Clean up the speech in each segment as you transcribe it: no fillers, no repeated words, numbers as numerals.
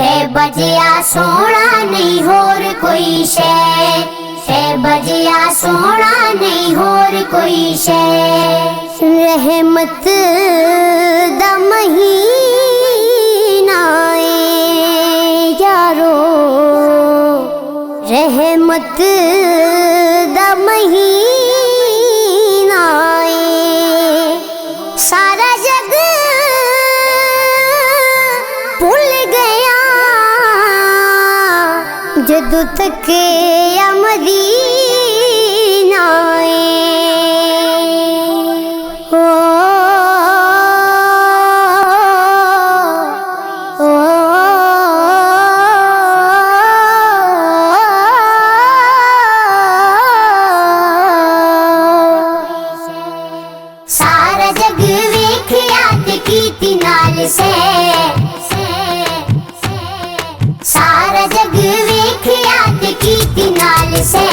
है बजिया सोना नहीं होर कोई शै, है बजिया सोना नहीं होर कोई शै। रहमत दा महीना ए यारो, रहमत दा महीना ए। सारा जग भूल गया जदों तक मदीना ए। सारा जग वेखिया ते कीती नाल से, सारा जग वेखिया ते कीती नाल से।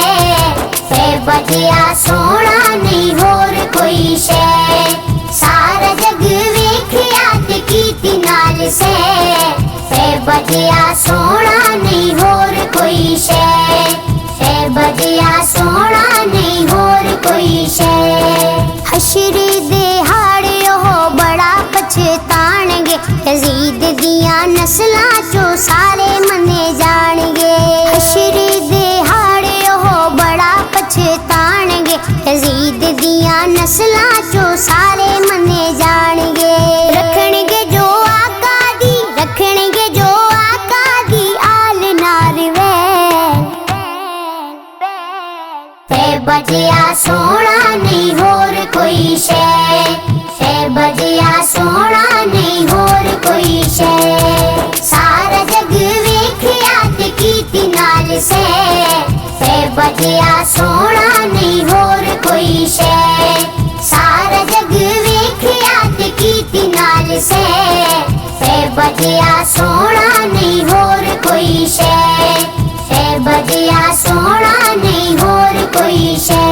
है बजिया सोना नहीं होर कोई शै, सारा जग वेखिया ते कीती नाल से। है बजिया सोना नहीं होर कोई शै, है बजिया सोना नहीं होर कोई शै। हशरे दे हाड़े ओह बड़ा पछताणगे, यजीद दियां नस्लां चों सारे मने जाणगे। हशरे दे हाड़े ओह बड़ा पछताणगे, यजीद दियां नस्लां चों सारे मने जाणगे। रखणगे जो आका दी, रखणगे जो आका दी आल नार वे। है बजिया सोना नहीं होर कोई शै, है बजिया सोना नहीं होर कोई शै। सारा जग वेखिया ते कीती नाल से। है बजिया सोना नहीं होर कोई शै, सारा जग वेखिया ते कीती नाल से। है बजिया सोना नहीं होर कोई शै, है बजिया सोना नहीं होर कोई शै।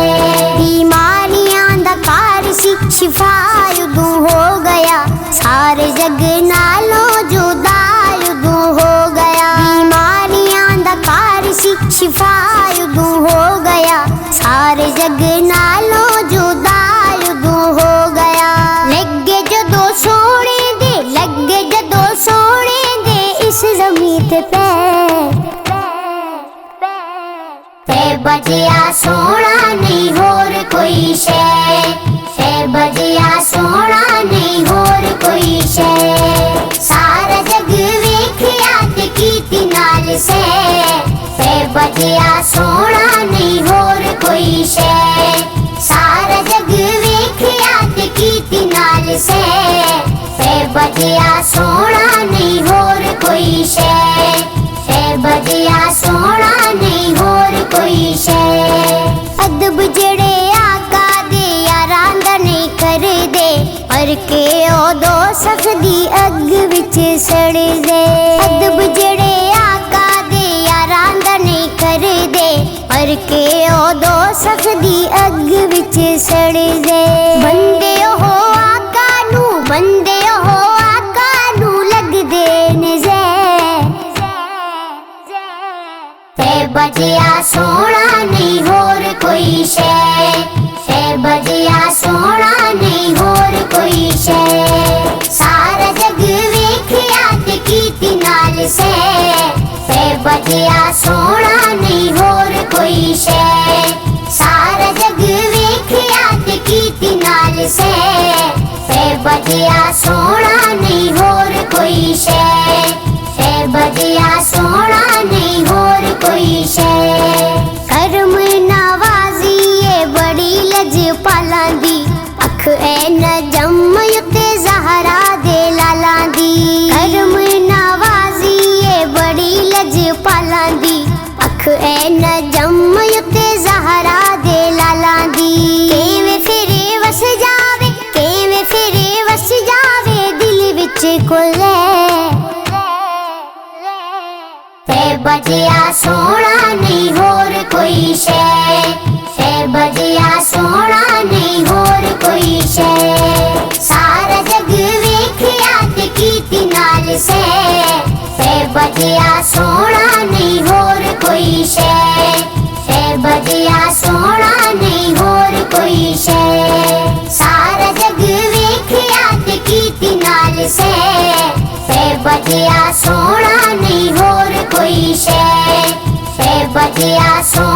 बीमारियां दा कार सी शिफा उदू हो गया, सारे जग नालों जुदा उदू हो गया। बीमारियां दा कार सी शिफा उदू हो गया, सारे जग नालों जुदा उदू हो गया। लगे जदों सोने दे, लगे जदों सोने दे इस ज़मीन ते पैर। है बजिया सोना नहीं होर कोई शै, है बजिया सोना नहीं होर कोई शै। सारा जग वेखिया ते कीती नाल से। है बजिया सोना नहीं होर कोई शै, सारा जग वेखिया ते कीती नाल से। है बजिया सोना नहीं होर कोई शै, है बजिया सोना नहीं होर कोई शै। अदब जेड़े आका दे यारां दा नहीं करदे, और के ओदो सखदी अग विच सड़दे। अदब जेड़े आका दे यारां दा नहीं करदे, और के ओदो सखदी अग विच सड़दे। बंदे हो आका नू, बंदे हो आका नू लगदे ने ज़ैर। है बजिया सोना नहीं होर कोई शै, है बजिया सोना नहीं होर कोई शै। सारा जग वेखिया ते कीती नाल से। है बजिया सोना नहीं होर कोई शै, सारा जग वेखिया ते कीती नाल से। है बजिया सोना नहीं होर कोई शै, है बजिया सोना नहीं होर कोई शै। करम नवाजी ये बड़ी लजपालां दी, अख ऐ नजम उत्ते ज़हरा दे लालां दी। करम नवाजी ये बड़ी लजपालां दी, अख ऐ नजम उत्ते ज़हरा दे लालां दी। केवें फिरे वस जावे, केवें फिरे वस जावे दिल विच कोले। है बजिया सोना नहीं होर कोई शै, है बजिया सोना नहीं होर कोई शै। सारा जग वेखिया ते कीती नाल से। है बजिया कोई शै बजिया सोना नहीं होर कोई शै सारा जग वेखिया ते कीती नाल से बजिया सोना नहीं होर कोई शै बजिया सोना